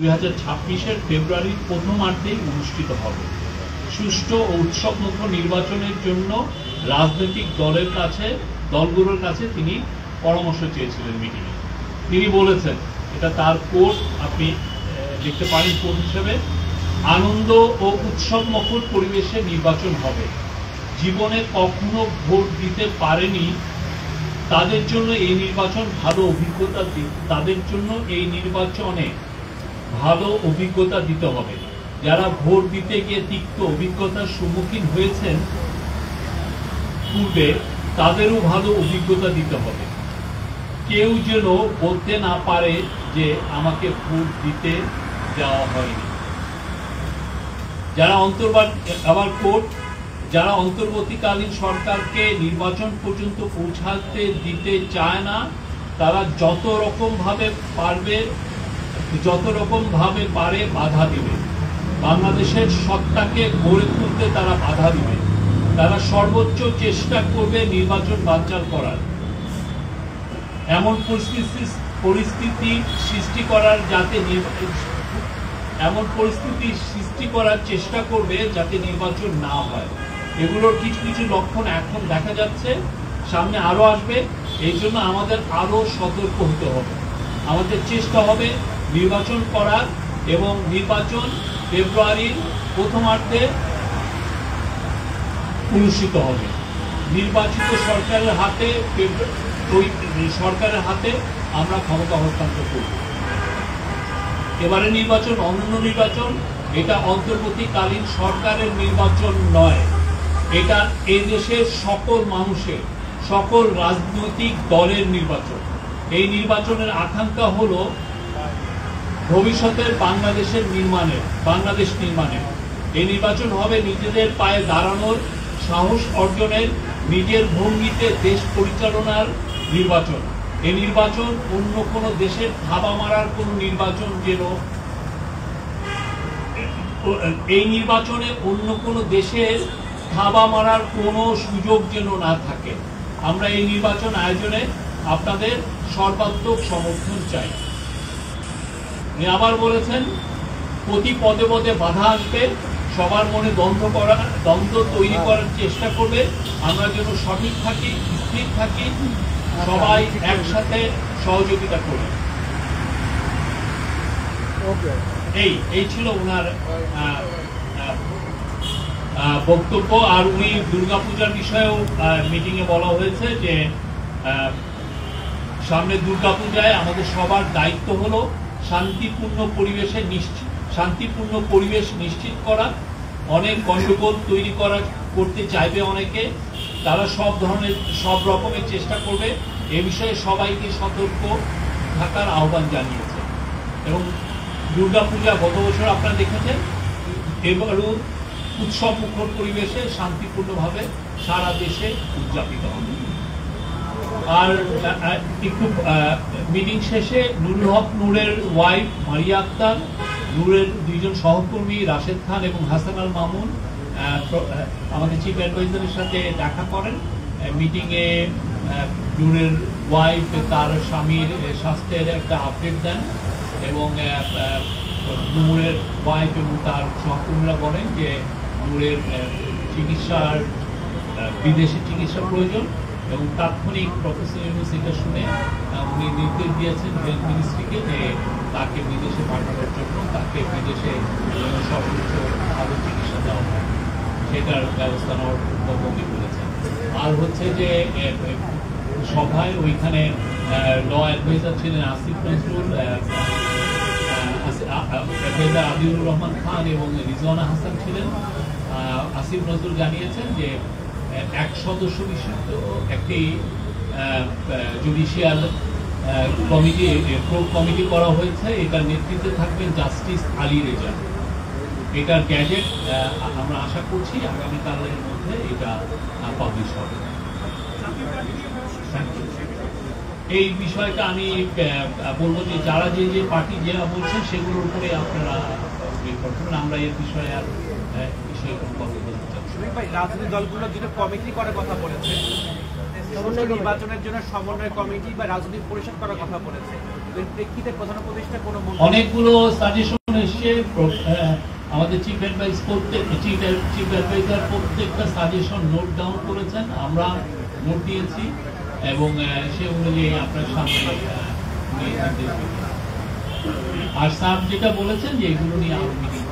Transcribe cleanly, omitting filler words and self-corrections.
2026-এর ফেব্রুয়ারির প্রথমার্ধেই অনুষ্ঠিত হবে। সুষ্ঠু ও উৎসবমুখর নির্বাচনের জন্য রাজনৈতিক দলগুলোর কাছে তিনি পরামর্শ চেয়েছিলেন মিটিংয়ে। তিনি বলেছেন, এটা তার কোট, আপনি দেখতে পারেন কোট হিসেবে, আনন্দ ও উৎসবমুখর পরিবেশে নির্বাচন হবে। জীবনে কখনো ভোট দিতে পারেনি তাদের জন্য এই নির্বাচন ভালো অভিজ্ঞতা দিতে হবে। যারা ভোট দিতে গিয়ে তিক্ত অভিজ্ঞতার সম্মুখীন হয়েছেন পূর্বে, তাদেরও ভালো অভিজ্ঞতা দিতে হবে। কেউ যেন বলতে না পারে যে আমাকে ভোট দিতে দেওয়া হয়নি। যারা অন্তর্বর্তীকালীন সরকারকে নির্বাচন পর্যন্ত পৌঁছাতে দিতে চায় না, তারা যত রকম ভাবে পারে বাধা দিবে। বাংলাদেশের সত্তাকে গড়ে তুলতে তারা বাধা দিবে। তারা সর্বোচ্চ চেষ্টা করবে নির্বাচন বানচাল করার। এমন পরিস্থিতি সৃষ্টি করার চেষ্টা করবে যাতে নির্বাচন না হয়। এগুলোর কিছু কিছু লক্ষণ এখন দেখা যাচ্ছে, সামনে আরো আসবে। এই জন্য আমাদের আরো সতর্ক হতে হবে। আমাদের চেষ্টা হবে নির্বাচন করার, এবং নির্বাচন ফেব্রুয়ারির প্রথমার্ধে অনুষ্ঠিত হবে। নির্বাচিত সরকারের হাতে আমরা ক্ষমতা হস্তান্তর করব। এবারে নির্বাচন অনন্য নির্বাচন, এটা অন্তর্বর্তীকালীন সরকারের নির্বাচন নয়। এটা এই দেশের সকল মানুষের, সকল রাজনৈতিক দলের নির্বাচন। এই নির্বাচনের আকাঙ্ক্ষা হলো ভবিষ্যতের বাংলাদেশ নির্মাণের। এই নির্বাচন হবে নিজেদের পায়ে দাঁড়ানোর সাহস অর্জনের, নিজের ভঙ্গিতে দেশ পরিচালনার নির্বাচন। এই নির্বাচন অন্য কোনো দেশের থাবা মারার কোনো নির্বাচন এই নির্বাচনে অন্য কোনো দেশের থাবা মারার কোনো সুযোগ যেন না থাকে। আমরা এই নির্বাচন আয়োজনে আপনাদের সর্বাত্মক সমর্থন চাই। আবার বলেছেন, প্রতি পদে পদে বাধা আসবে, সবার মনে দ্বন্দ্ব তৈরি করার চেষ্টা করবে। আমরা যেন সঠিক থাকি, স্থির থাকি, সবাই একসাথে সহযোগিতা করি। এই ছিল ওনার বক্তব্য। আর উনি দুর্গাপূজার বিষয়েও মিটিংয়ে বলা হয়েছে যে সামনে দুর্গাপূজায় আমাদের সবার দায়িত্ব হলো শান্তিপূর্ণ পরিবেশ নিশ্চিত করা। অনেক গন্ডগোল তৈরি করতে চাইবে অনেকে, তারা সব রকমের চেষ্টা করবে। এ বিষয়ে সবাইকে সতর্ক থাকার আহ্বান জানিয়েছে। এবং দুর্গাপূজা গত বছর আপনারা দেখেছেন, এবারও উৎসব মুখর পরিবেশে শান্তিপূর্ণভাবে সারা দেশে উদযাপিত হবে। আর একটু মিটিং শেষে নুরুল হক নূরের ওয়াইফ মারিয়া আক্তার, নূরের দুইজন সহকর্মী রাশেদ খান এবং হাসান আল মামুন আমাদের চিফ অ্যাডভাইজারের সাথে দেখা করেন। মিটিংয়ে নূরের ওয়াইফ তার স্বামীর স্বাস্থ্যের একটা আপডেট দেন, এবং নূরের ওয়াইফ এবং তার সহকর্মীরা বলেন যে নূরের বিদেশি চিকিৎসা প্রয়োজন, এবং তাৎক্ষণিক প্রফেসর ইউনুস এটা শুনে উনি নির্দেশ দিয়েছেন হেলথ মিনিস্ট্রিকে যে তাকে বিদেশে পাঠানোর জন্য, তাকে বিদেশে সর্বোচ্চ ভালো চিকিৎসা দেওয়া হয়, সেটার ব্যবস্থা নেওয়ার কথা উনি বলেছেন। আর হচ্ছে যে সভায় ওইখানে ল অ্যাডভাইজার ছিলেন আসিফ নজরুল, অ্যাডভাইজার আদিউর রহমান খান এবং রিজওয়ানা হাসান ছিলেন। আসিফ নজরুল জানিয়েছেন যে এক সদস্য বিশিষ্ট একটি জুডিশিয়াল কমিটি করা হয়েছে। এটার নেতৃত্বে থাকবেন জাস্টিস আলী রেজা। এটার গ্যাজেট আমরা আশা করছি আগামীকালের মধ্যে এটা পাবলিশ হবে। এই বিষয়টা আমি বলবো যে যারা যে পার্টি যেটা বলছেন সেগুলোর উপরে আপনারা আমরা এর বিষয়ে আর রাজনৈতিক দলগুলোর জন্য কমিটি করার কথা বলেছে, নির্বাচনের জন্য সমন্বয় কমিটি বা রাজনৈতিক পরিষদ করার কথা বলেছে। এর প্রেক্ষিতে প্রধান উপদেষ্টা কোনো অনেকগুলো সাজেশন এসছে। আমাদের চিফ অ্যাডভাইজার প্রত্যেকটা সাজেশন নোট ডাউন করেছেন, আমরা নোট দিয়েছি এবং সে অনুযায়ী আপনার সামনে নির্দেশ দিয়েছি। আর স্যার যেটা বলেছেন যে এগুলো নিয়ে আরো মিটিং